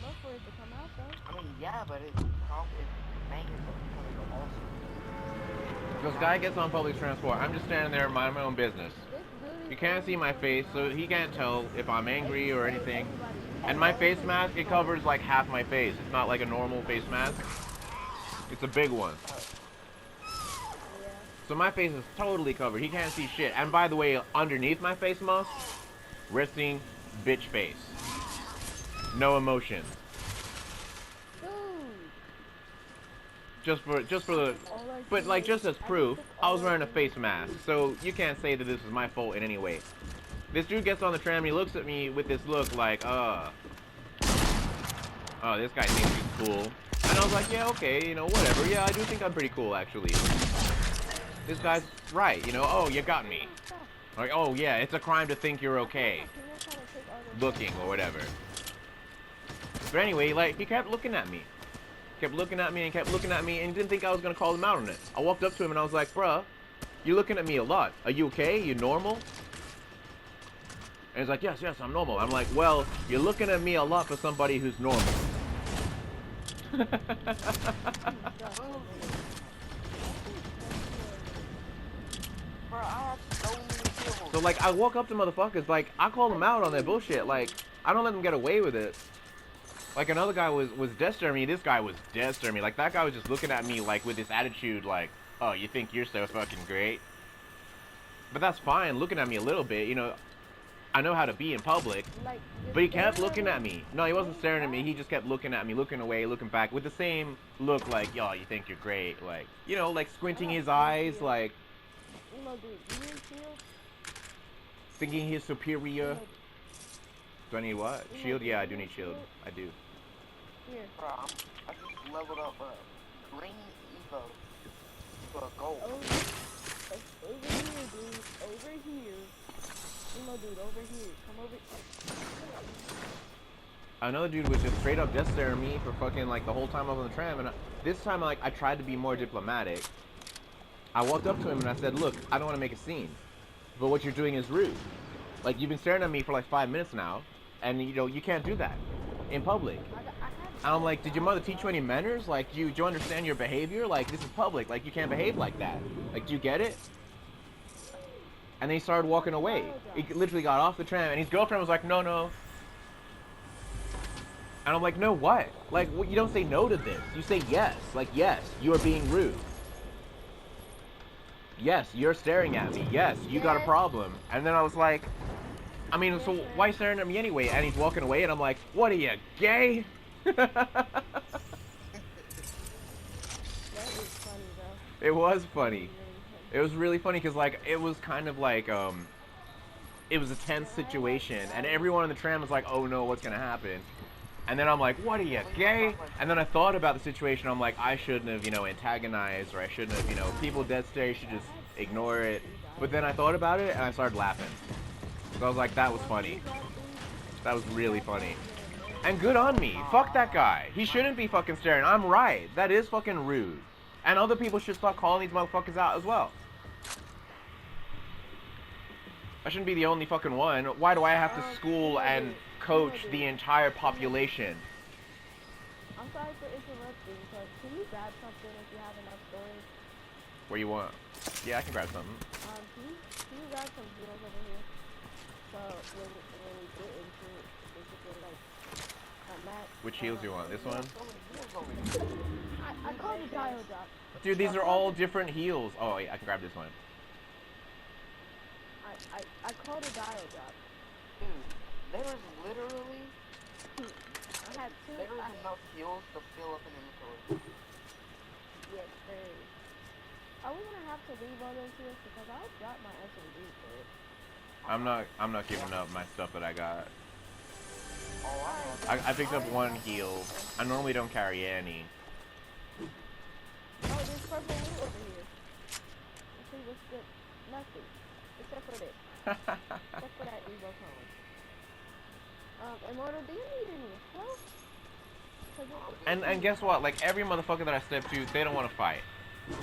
enough for it to come out though. I mean, yeah, but it's bangers becoming awesome. This guy gets on public transport. I'm just standing there minding my own business. This dude You is can't only see my for face, so he can't tell if I'm angry or hey anything. everybody, he's And my only face for mask, it street covers like half my face. It's not like a normal face mask. It's a big one. Yeah. So my face is totally covered. He can't see shit. And by the way, underneath my face mask, resting bitch face. No emotion. Dude. Just for the All I but see like is just as I just proof, took I all was I wearing a see face mask. So you can't say that this is my fault in any way. This dude gets on the tram, he looks at me with this look like, oh, this guy thinks he's cool. And I was like, yeah, okay, you know, whatever. Yeah, I do think I'm pretty cool, actually. This guy's right, you know, oh, you got me. Like, oh, yeah, it's a crime to think you're okay. Looking or whatever. But anyway, like, he kept looking at me. Kept looking at me and kept looking at me and didn't think I was going to call him out on it. I walked up to him and I was like, bruh, you're looking at me a lot. Are you okay? You normal? And he's like, yes, I'm normal. I'm like, well, you're looking at me a lot for somebody who's normal. Bro, I have so many kills. So, like, I walk up to motherfuckers, like, I call them out on their bullshit. Like, I don't let them get away with it. Like, another guy was dead staring me. This guy was dead staring me. Like, that guy was just looking at me, like, with this attitude, like, oh, you think you're so fucking great? But that's fine, looking at me a little bit, you know. I know how to be in public. Like, But he kept looking at me. No, he wasn't staring at me. He just kept looking at me, looking away, looking back, with the same look, like, yo, you think you're great. Like, you know, like, squinting his eyes, like, Emo dude, you need shield? thinking he's superior. Emo, Do I need what? Emo Shield? dude, Yeah, I you do need need shield. shield? I do. Here. Bro, I just leveled up green Evo to a gold. Over here, dude. Over here. Emo dude, over here. Come over. Another dude was just straight up death staring me for fucking, like, the whole time I was on the tram. And this time, like, I tried to be more diplomatic. I walked up to him and I said, look, I don't want to make a scene, but what you're doing is rude. Like, you've been staring at me for like 5 minutes now, and you know, you can't do that in public. And I'm like, did your mother teach you any manners? Like, do you understand your behavior? Like, this is public. Like, you can't behave like that. Like, do you get it? And then he started walking away. He literally got off the tram, and his girlfriend was like, no, no. And I'm like, no, what? Like, you don't say no to this. You say yes. Like, yes, you are being rude. Yes, you're staring at me. Yes, you got a problem. And then I was like, I mean, so why staring at me anyway? And he's walking away, and I'm like, what are you, gay? It was funny. It was really funny because, like, it was kind of like, it was a tense situation, and everyone in the tram was like, oh no, what's gonna happen? And then I'm like, what are you, gay? And then I thought about the situation. I'm like, I shouldn't have, you know, antagonized, or I shouldn't have, you know, people dead stare, you should just ignore it. But then I thought about it, and I started laughing. So I was like, that was funny. That was really funny. And good on me. Fuck that guy. He shouldn't be fucking staring. I'm right. That is fucking rude. And other people should start calling these motherfuckers out as well. I shouldn't be the only fucking one. Why do I have to school and coach the entire population? I'm sorry for interrupting, but can you grab something if you have enough storage? Where you want? Yeah, I can grab something. Can you grab some heals over here? So when we get into it, basically like a match. Which heals do you want? This one? I called it dial drop. Dude, these are all different heals. Oh, yeah, I can grab this one. I called a dial drop. Dude, there is literally I had two. there is enough heals to fill up an inventory. Yes, there is. Are we gonna have to leave all those heals because I'll drop my SMG for it. I'm not giving up my stuff that I got. Oh, I picked up one heal. I normally don't carry any. Oh, there's purple loot over here. Let's see what's good. Nothing. Except for this. Except for that Evo cone. Immortal, do you need any help? And guess what? Like, every motherfucker that I step to, they don't want to fight. There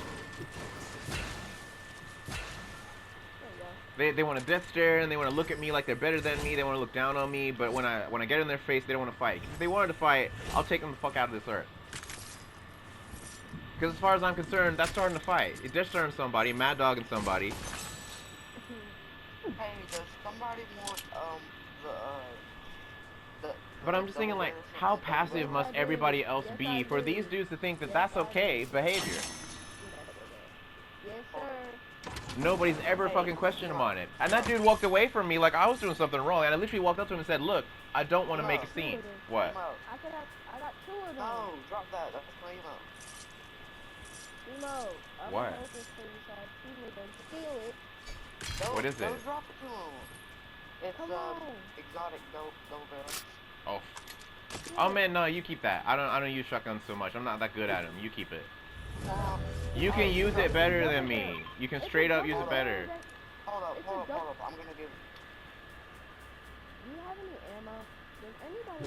you go. They want to death stare and they want to look at me like they're better than me. They want to look down on me. But when I get in their face, they don't want to fight. 'Cause if they wanted to fight, I'll take them the fuck out of this earth. Because as far as I'm concerned, that's starting to fight. It death staring somebody, mad dogging somebody. Hey, does somebody want the But I'm just thinking, like, how passive must everybody else be for these dudes to think that that's okay behavior? Yes, sir. Nobody's ever fucking questioned him on it. And that dude walked away from me like I was doing something wrong. And I literally walked up to him and said, look, I don't want to make a scene. What? I got 2 of them. No, drop that. That's my email. Emo, I'm What? gonna this for you, so you need to steal it. What is it? Don't drop it to him. It's Come on. exotic double barrel. Oh. Oh man, no, you keep that. I don't use shotguns so much. I'm not that good at them. You keep it. You can use it better than me. You can straight up use it better. Hold up. I'm gonna give it. Do you have any ammo? Does anybody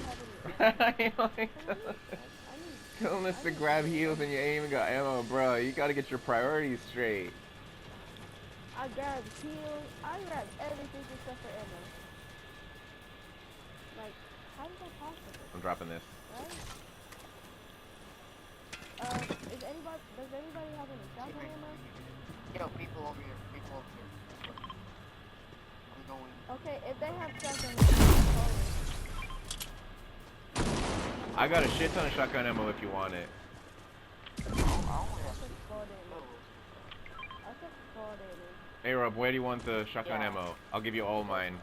have any ammo? Telling us to grab heals and you ain't even got ammo, bro. You gotta get your priorities straight. I grabbed heals. I grabbed everything except for ammo. Like, how is that possible? I'm dropping this. Right? Does anybody have any shotgun ammo? Yo, people over here. I'm going. Okay, if they have shotgun ammo, I got a shit ton of shotgun ammo if you want it. I only have I took 4 damage. Hey Rob, where do you want the shotgun ammo? I'll give you all mine.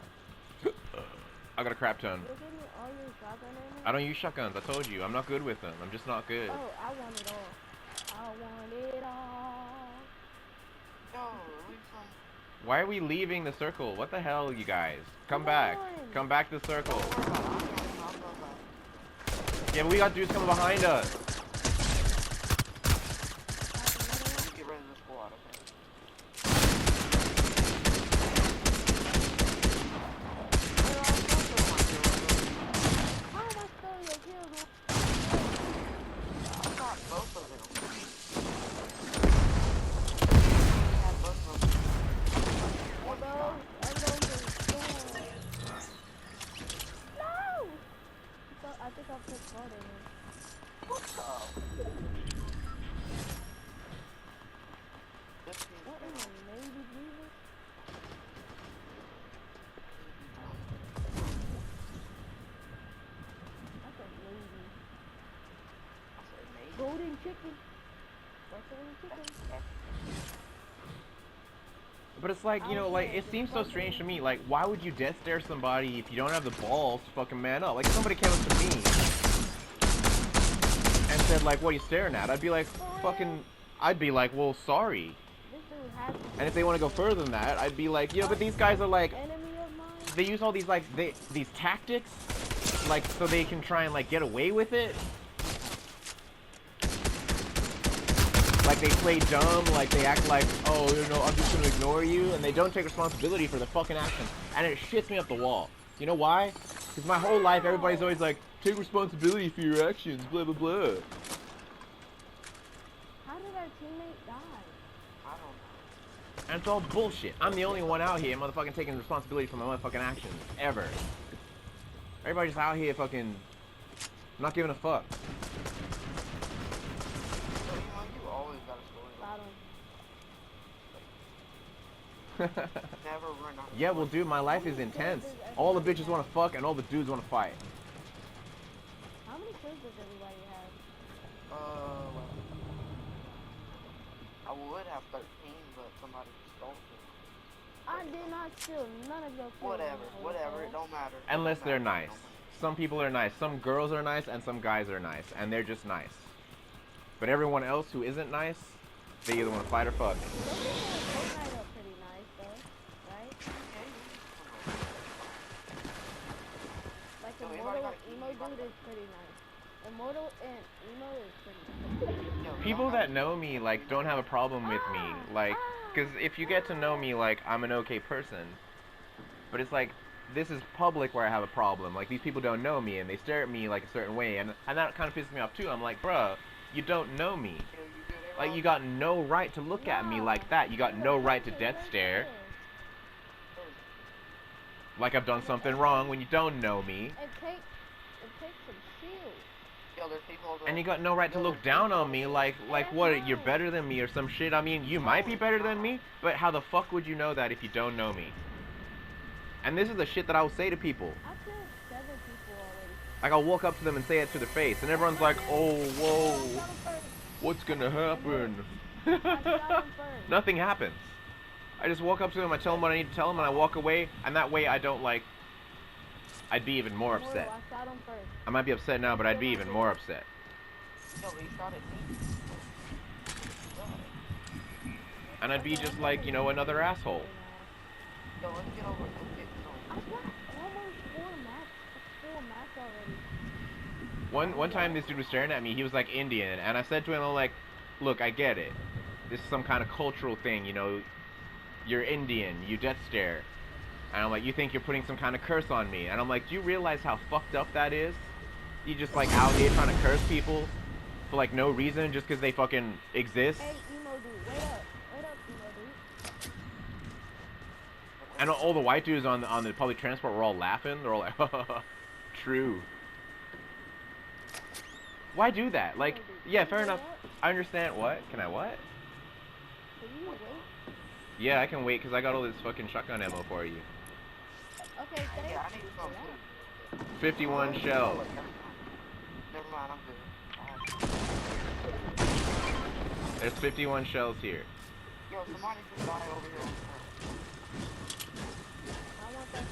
I got a crap ton. You'll give me all your shotgun ammo? I don't use shotguns, I told you. I'm not good with them. I'm just not good. Oh, I want it all. I want it all. Yo, leave some. Why are we leaving the circle? What the hell, you guys? Come back. Come back to the circle. Yeah, but we got dudes coming behind us. Get rid of this squad, How am I stealing your kills? I got both of them. I had both of them. One shot. No! I think I'll put 4 damage. What the? What in the name of Jesus? That's a lady. Golden chicken. What's golden chicken? But it's like, you know, like, it seems so strange to me. Like, why would you death stare somebody if you don't have the balls to fucking man up? Like, if somebody came up to me and said, like, what are you staring at? I'd be like, well, sorry. This dude has to And if they want to go further than that, I'd be like, yeah, but these guys are like, enemy of mine. they use all these, like, these tactics, like, so they can try and, like, get away with it. Like, they play dumb, like, they act like, oh, you know, I'm just gonna ignore you, and they don't take responsibility for their fucking actions. And it shits me up the wall. You know why? Because my whole life, everybody's always like, take responsibility for your actions, blah, blah, blah. How did our teammate die? I don't know. And it's all bullshit. I'm the only one out here motherfucking taking responsibility for my motherfucking actions. Ever. Everybody's out here fucking not giving a fuck. So, you always got a story. Never run out. Yeah, well, dude, my life is intense. All the bitches want to fuck and all the dudes want to fight. How many kills does everybody have? I would have 13, but somebody stole it. I did not steal none of your kills. Whatever, it don't matter. Unless they're nice. Some people are nice. Some girls are nice and some guys are nice. And they're just nice. But everyone else who isn't nice, they either want to fight or fuck. Some people in Fortnite are pretty nice, though, right? Like Immortal and Emo dude is pretty nice. Immortal and Emo is pretty nice. People that know me, like, don't have a problem with me. Like, because if you get to know me, like, I'm an okay person. But it's like, this is public where I have a problem. Like, these people don't know me and they stare at me like a certain way. And that kind of pisses me off too. I'm like, bruh, you don't know me. Like, you got no right to look at me like that. You got no right to death stare. Like I've done something wrong when you don't know me. It takes some shield. Yo, there's people over there. And you got no right to look down on me like what, you're better than me or some shit. I mean, you might be better than me, but how the fuck would you know that if you don't know me? And this is the shit that I will say to people. I killed 7 people already. Like, I'll walk up to them and say it to their face, and everyone's like, oh, whoa, what's gonna happen? I shot him first. Nothing happens. I just walk up to them, I tell them what I need to tell them, and I walk away, and that way I don't, like, I'd be even more upset. I shot him first. I might be upset now, but I'd be even more upset. Yo, he shot at me. And I'd be just like, you know, another asshole. Yo, let's get over. Let's get I've got almost 4 maps already. One time this dude was staring at me, he was like Indian, and I said to him, I'm like, look, I get it. This is some kind of cultural thing, you know, you're Indian, you death stare. And I'm like, you think you're putting some kind of curse on me? And I'm like, do you realize how fucked up that is? You just like out here trying to curse people for like no reason, just because they fucking exist. Hey, emo dude, wait up, emo dude. And all the white dudes on the public transport were all laughing. They're all like, true. Why do that? Like, yeah, fair enough. I understand. What? Can I what? Can you wait? Yeah, I can wait because I got all this fucking shotgun ammo for you. Okay, thanks. Yeah, I need some too. 51 shells. Never mind, I'm good. There's 51 shells here. Yo, somebody just died over here. I want that time.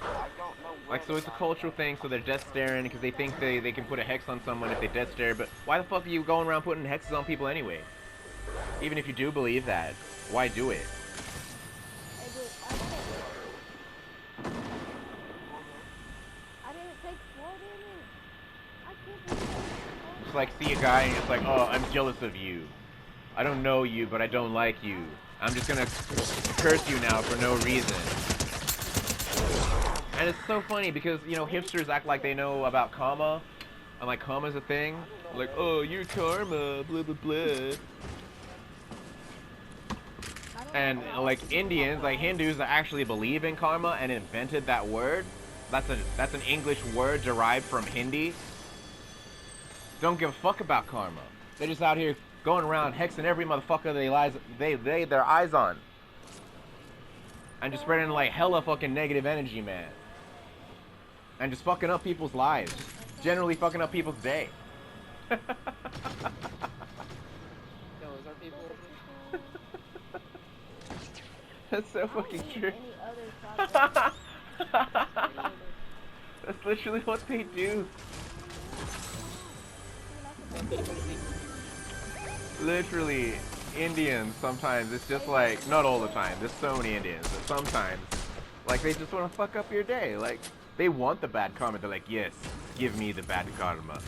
I don't know where Like, so it's a cultural thing, so they're death staring because they think they can put a hex on someone if they death stare, but why the fuck are you going around putting hexes on people anyway? Even if you do believe that, why do it? Hey, dude, I didn't take fall damage. I can't believe that. Just like see a guy and it's like, oh, I'm jealous of you. I don't know you, but I don't like you. I'm just gonna curse you now for no reason. And it's so funny because, you know, hipsters act like they know about karma. And like karma's a thing. Like, oh, you're karma, blah, blah, blah. And like Indians, like Hindus that actually believe in karma and invented that word. That's an English word derived from Hindi. Don't give a fuck about karma. They're just out here going around hexing every motherfucker they lay their eyes on. And just spreading like hella fucking negative energy, man. And just fucking up people's lives. Just generally fucking up people's day. Yo, is our people over there? That's so fucking true. Any other That's literally what they do. Literally, Indians sometimes, it's just like, not all the time, there's so many Indians, but sometimes, like, they just want to fuck up your day. Like, they want the bad karma. They're like, yes, give me the bad karma.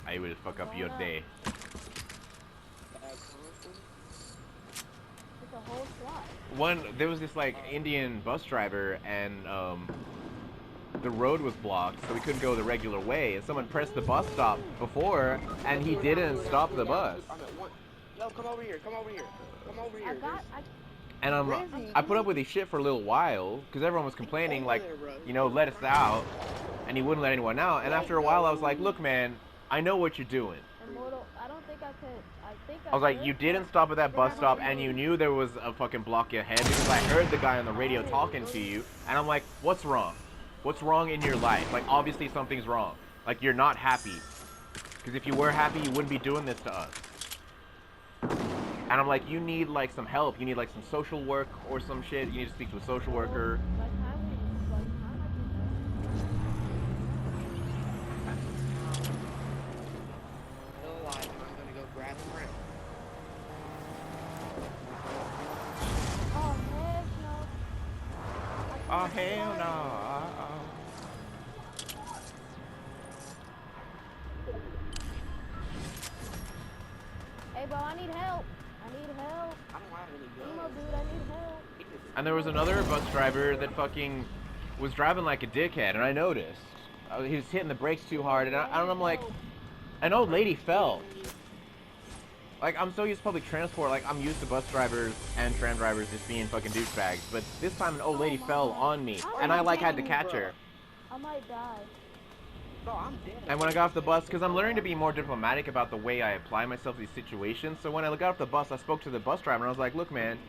I will fuck up your day. It's a whole slot. There was this, like, Indian bus driver, and, the road was blocked, so we couldn't go the regular way, and someone pressed the bus stop before, and he didn't stop the bus. Yo, come over here, come over here. Come over here. And I put up with his shit for a little while, because everyone was complaining, like, you know, let us out, and he wouldn't let anyone out, and after a while I was like, look man, I know what you're doing. Immortal, I don't think I could. I was like, you didn't stop at that bus stop, and you knew there was a fucking block ahead, because I heard the guy on the radio talking to you, and I'm like, what's wrong? What's wrong in your life? Like, obviously something's wrong. Like, you're not happy. Because if you were happy, you wouldn't be doing this to us. And I'm like, you need, like, some help. You need, like, some social work or some shit. You need to speak to a social worker. Still alive, and I'm gonna go grab the rim. Oh, heck no. Oh, hell no. Hey, bro, I need help. I need help. I don't have any guns. Emo dude, I need help. And there was another bus driver that fucking was driving like a dickhead, and I noticed. He was hitting the brakes too hard, and I'm like, an old lady fell. Like, I'm so used to public transport, like, I'm used to bus drivers and tram drivers just being fucking douchebags, but this time an old lady fell on me, and I, like, had to catch her. I might die. Bro, I'm dead. And when I got off the bus, because I'm learning to be more diplomatic about the way I apply myself to these situations, so when I got off the bus, I spoke to the bus driver, and I was like, look, man,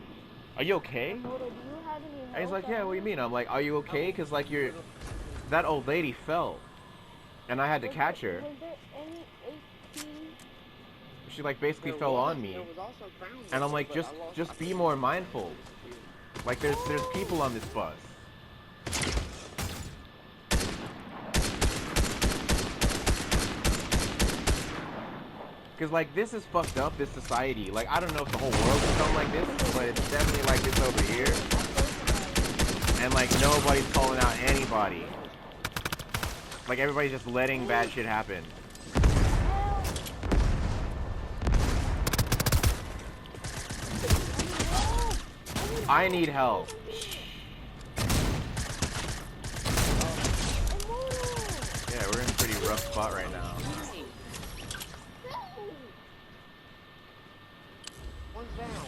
are you okay? Moto, do you have any And he's help like, yeah, at what do you all? mean? I'm like, are you okay? Because, like, that old lady fell, and I had to catch her. Was there any HP? She, like, basically fell on me. And I'm like, just be more mindful. Like, there's people on this bus. Because, like, this is fucked up, this society. Like, I don't know if the whole world is something like this, but it's definitely like this over here. And, like, nobody's calling out anybody. Like, everybody's just letting bad shit happen. I need help. Yeah, we're in a pretty rough spot right now. One's down.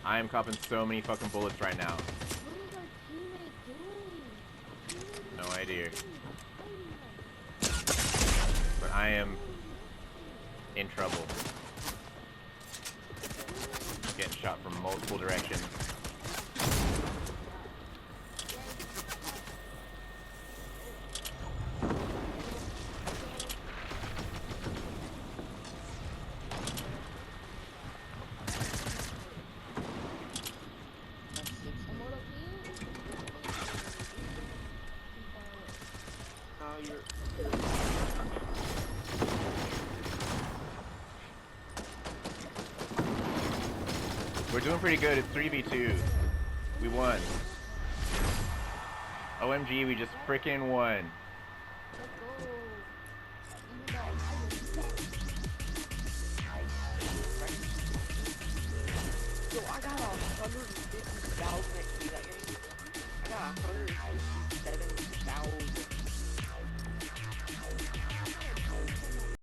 I am copping so many fucking bullets right now. No idea. But I am in trouble. Getting shot from multiple directions. We're doing pretty good. It's 3v2. We won. OMG, we just freaking won.